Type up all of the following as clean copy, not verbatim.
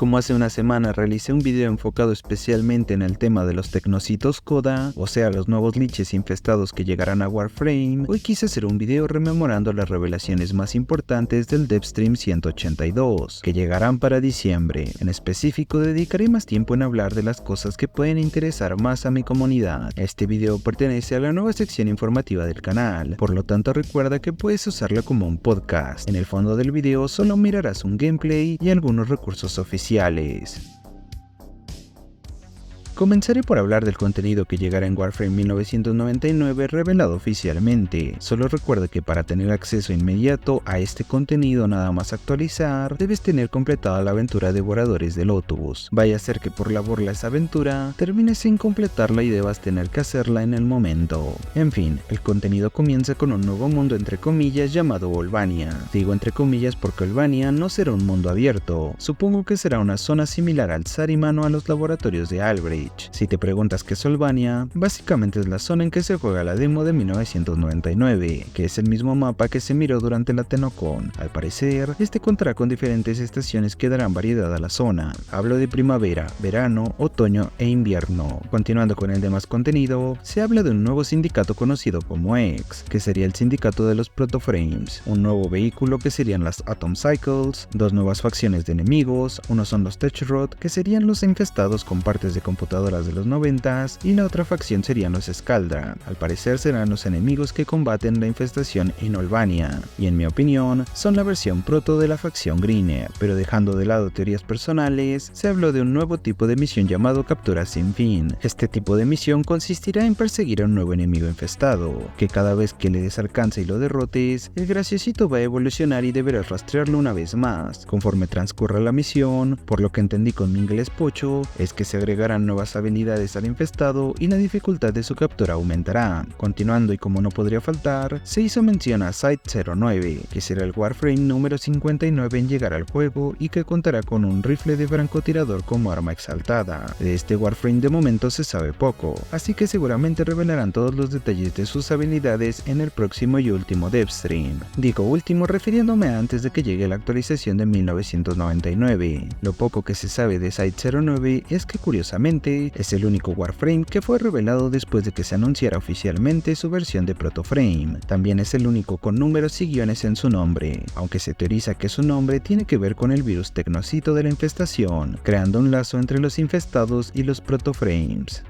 Como hace una semana realicé un video enfocado especialmente en el tema de los tecnocitos Koda, o sea los nuevos liches infestados que llegarán a Warframe, hoy quise hacer un video rememorando las revelaciones más importantes del Devstream 182, que llegarán para diciembre. En específico dedicaré más tiempo en hablar de las cosas que pueden interesar más a mi comunidad. Este video pertenece a la nueva sección informativa del canal, por lo tanto recuerda que puedes usarlo como un podcast. En el fondo del video solo mirarás un gameplay y algunos recursos oficiales. Comenzaré por hablar del contenido que llegará en Warframe 1999 revelado oficialmente. Solo recuerda que para tener acceso inmediato a este contenido nada más actualizar, debes tener completada la aventura Devoradores del Autobús. Vaya a ser que por la burla esa aventura termines sin completarla y debas tener que hacerla en el momento. En fin, el contenido comienza con un nuevo mundo entre comillas llamado Olvania. Digo entre comillas porque Olvania no será un mundo abierto. Supongo que será una zona similar al Saruman o a los laboratorios de Albrecht. Si te preguntas qué es Olvania, básicamente es la zona en que se juega la demo de 1999, que es el mismo mapa que se miró durante la TennoCon. Al parecer, este contará con diferentes estaciones que darán variedad a la zona. Hablo de primavera, verano, otoño e invierno. Continuando con el demás contenido, se habla de un nuevo sindicato conocido como X, que sería el sindicato de los Protoframes, un nuevo vehículo que serían las Atom Cycles, dos nuevas facciones de enemigos, uno son los Techrot, que serían los infestados con partes de computadoras de los 90s, y la otra facción serían los Skaldra. Al parecer serán los enemigos que combaten la infestación en Olvania, y en mi opinión son la versión proto de la facción Greener. Pero dejando de lado teorías personales, se habló de un nuevo tipo de misión llamado Captura sin fin. Este tipo de misión consistirá en perseguir a un nuevo enemigo infestado, que cada vez que le des alcance y lo derrotes, el graciosito va a evolucionar y deberás rastrearlo una vez más. Conforme transcurra la misión, por lo que entendí con mi inglés pocho, es que se agregarán nuevas habilidades al infestado y la dificultad de su captura aumentará. Continuando y como no podría faltar, se hizo mención a Site-09, que será el Warframe número 59 en llegar al juego y que contará con un rifle de francotirador como arma exaltada. De este Warframe de momento se sabe poco, así que seguramente revelarán todos los detalles de sus habilidades en el próximo y último Devstream. Digo último refiriéndome a antes de que llegue la actualización de 1999. Lo poco que se sabe de Site-09 es que curiosamente es el único Warframe que fue revelado después de que se anunciara oficialmente su versión de Protoframe. También es el único con números y guiones en su nombre, aunque se teoriza que su nombre tiene que ver con el virus tecnocito de la infestación, creando un lazo entre los infestados y los Protoframes.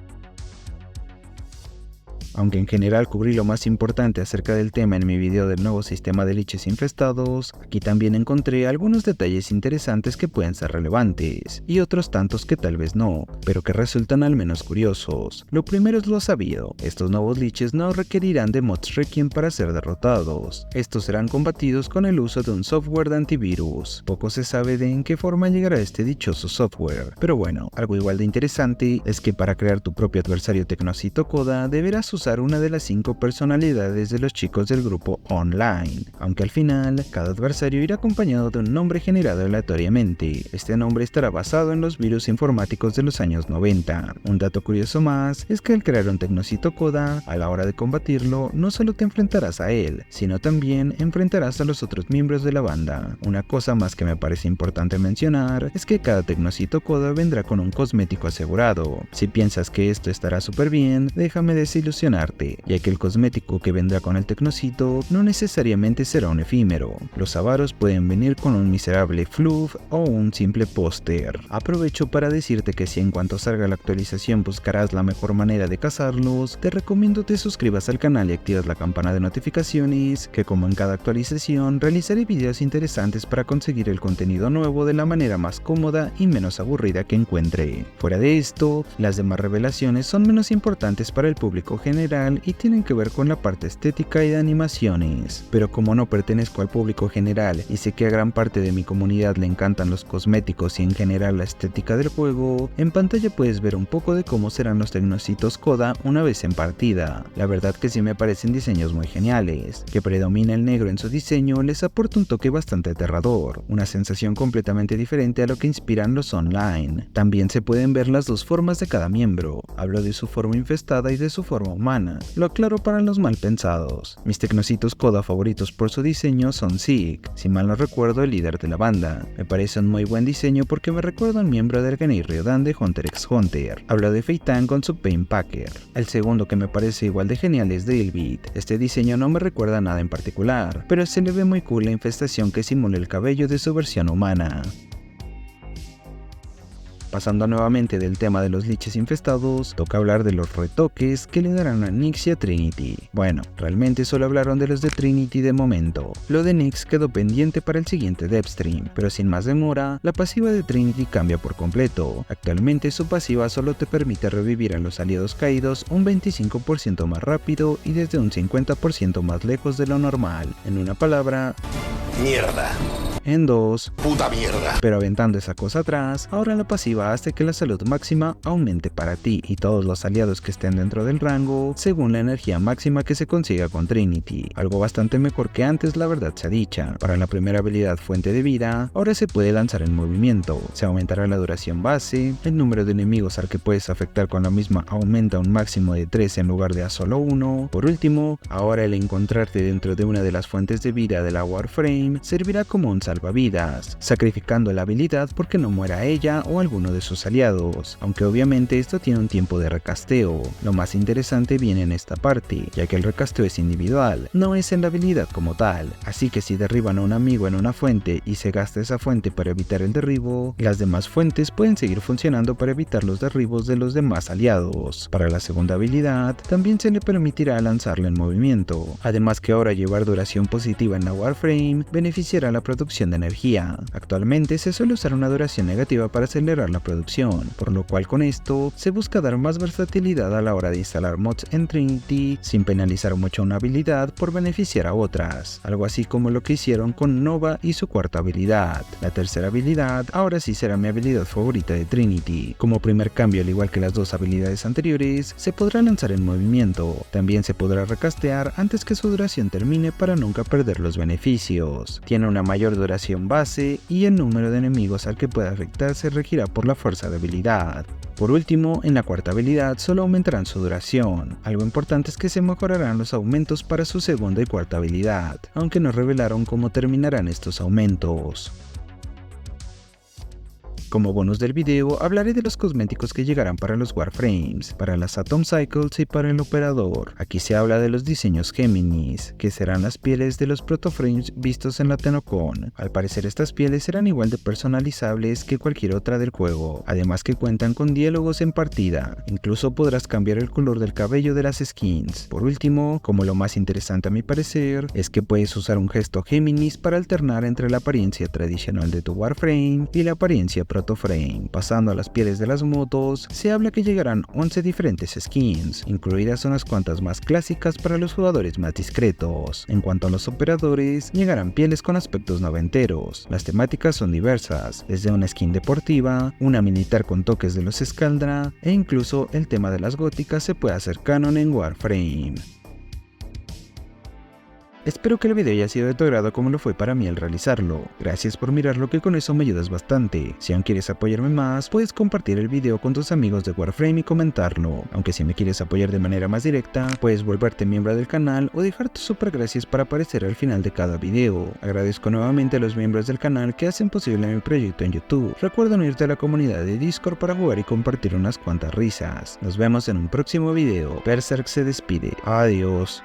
Aunque en general cubrí lo más importante acerca del tema en mi video del nuevo sistema de liches infestados, aquí también encontré algunos detalles interesantes que pueden ser relevantes, y otros tantos que tal vez no, pero que resultan al menos curiosos. Lo primero es lo sabido: estos nuevos liches no requerirán de mods Requiem para ser derrotados. Estos serán combatidos con el uso de un software de antivirus. Poco se sabe de en qué forma llegará este dichoso software, pero bueno, algo igual de interesante es que para crear tu propio adversario tecnocito Koda deberás usar una de las 5 personalidades de los chicos del grupo online, aunque al final cada adversario irá acompañado de un nombre generado aleatoriamente. Este nombre estará basado en los virus informáticos de los años 90. Un dato curioso más es que al crear un tecnocito Koda, a la hora de combatirlo no solo te enfrentarás a él, sino también enfrentarás a los otros miembros de la banda. Una cosa más que me parece importante mencionar es que cada tecnocito Koda vendrá con un cosmético asegurado. Si piensas que esto estará súper bien, déjame desilusionar, ya que el cosmético que vendrá con el tecnocito no necesariamente será un efímero. Los avaros pueden venir con un miserable fluff o un simple póster. Aprovecho para decirte que si en cuanto salga la actualización buscarás la mejor manera de cazarlos, te recomiendo te suscribas al canal y actives la campana de notificaciones, que como en cada actualización realizaré videos interesantes para conseguir el contenido nuevo de la manera más cómoda y menos aburrida que encuentre. Fuera de esto, las demás revelaciones son menos importantes para el público general y tienen que ver con la parte estética y de animaciones, pero como no pertenezco al público general y sé que a gran parte de mi comunidad le encantan los cosméticos y en general la estética del juego, en pantalla puedes ver un poco de cómo serán los tecnocitos Koda una vez en partida. La verdad que sí me parecen diseños muy geniales. Que predomina el negro en su diseño les aporta un toque bastante aterrador, una sensación completamente diferente a lo que inspiran los online. También se pueden ver las dos formas de cada miembro, hablo de su forma infestada y de su forma humana. humana. Lo aclaro para los mal pensados. Mis tecnocitos coda favoritos por su diseño son Zeke, si mal no recuerdo el líder de la banda. Me parece un muy buen diseño porque me recuerda a un miembro del Genei Ryodan de Hunter x Hunter. Hablo de Feitan con su Pain Packer. El segundo que me parece igual de genial es Drillbit. Este diseño no me recuerda a nada en particular, pero se le ve muy cool la infestación que simula el cabello de su versión humana. Pasando nuevamente del tema de los liches infestados, toca hablar de los retoques que le darán a Nyx y a Trinity. Bueno, realmente solo hablaron de los de Trinity de momento. Lo de Nyx quedó pendiente para el siguiente Deathstream, pero sin más demora, la pasiva de Trinity cambia por completo. Actualmente su pasiva solo te permite revivir a los aliados caídos un 25% más rápido y desde un 50% más lejos de lo normal. En una palabra... ¡mierda! En 2, ¡puta mierda! Pero aventando esa cosa atrás, ahora la pasiva hace que la salud máxima aumente para ti y todos los aliados que estén dentro del rango, según la energía máxima que se consiga con Trinity. Algo bastante mejor que antes, la verdad sea dicha. Para la primera habilidad Fuente de Vida, ahora se puede lanzar en movimiento, se aumentará la duración base, el número de enemigos al que puedes afectar con la misma aumenta a un máximo de 3 en lugar de a solo 1. Por último, ahora el encontrarte dentro de una de las fuentes de vida de la Warframe servirá como un salvavidas, sacrificando la habilidad porque no muera ella o alguno de sus aliados, aunque obviamente esto tiene un tiempo de recasteo. Lo más interesante viene en esta parte, ya que el recasteo es individual, no es en la habilidad como tal, así que si derriban a un amigo en una fuente y se gasta esa fuente para evitar el derribo, las demás fuentes pueden seguir funcionando para evitar los derribos de los demás aliados. Para la segunda habilidad, también se le permitirá lanzarla en movimiento, además que ahora llevar duración positiva en la Warframe beneficiará la producción de energía. Actualmente se suele usar una duración negativa para acelerar la producción, por lo cual con esto se busca dar más versatilidad a la hora de instalar mods en Trinity sin penalizar mucho una habilidad por beneficiar a otras, algo así como lo que hicieron con Nova y su cuarta habilidad. La tercera habilidad ahora sí será mi habilidad favorita de Trinity. Como primer cambio, al igual que las dos habilidades anteriores, se podrá lanzar en movimiento, también se podrá recastear antes que su duración termine para nunca perder los beneficios. Tiene una mayor duración base y el número de enemigos al que pueda afectar se regirá por la fuerza de habilidad. Por último, en la cuarta habilidad solo aumentarán su duración. Algo importante es que se mejorarán los aumentos para su segunda y cuarta habilidad, aunque no revelaron cómo terminarán estos aumentos. Como bonus del video, hablaré de los cosméticos que llegarán para los Warframes, para las Atom Cycles y para el Operador. Aquí se habla de los diseños Géminis, que serán las pieles de los Protoframes vistos en la TennoCon. Al parecer estas pieles serán igual de personalizables que cualquier otra del juego, además que cuentan con diálogos en partida. Incluso podrás cambiar el color del cabello de las skins. Por último, como lo más interesante a mi parecer, es que puedes usar un gesto Géminis para alternar entre la apariencia tradicional de tu Warframe y la apariencia Protoframe. Pasando a las pieles de las motos, se habla que llegarán 11 diferentes skins, incluidas unas cuantas más clásicas para los jugadores más discretos. En cuanto a los operadores, llegarán pieles con aspectos noventeros. Las temáticas son diversas, desde una skin deportiva, una militar con toques de los Skaldra, e incluso el tema de las góticas se puede hacer canon en Warframe. Espero que el video haya sido de tu agrado como lo fue para mí al realizarlo. Gracias por mirarlo, que con eso me ayudas bastante. Si aún quieres apoyarme más, puedes compartir el video con tus amigos de Warframe y comentarlo. Aunque si me quieres apoyar de manera más directa, puedes volverte miembro del canal o dejar tus super gracias para aparecer al final de cada video. Agradezco nuevamente a los miembros del canal que hacen posible mi proyecto en YouTube. Recuerda unirte a la comunidad de Discord para jugar y compartir unas cuantas risas. Nos vemos en un próximo video. Berserk se despide. Adiós.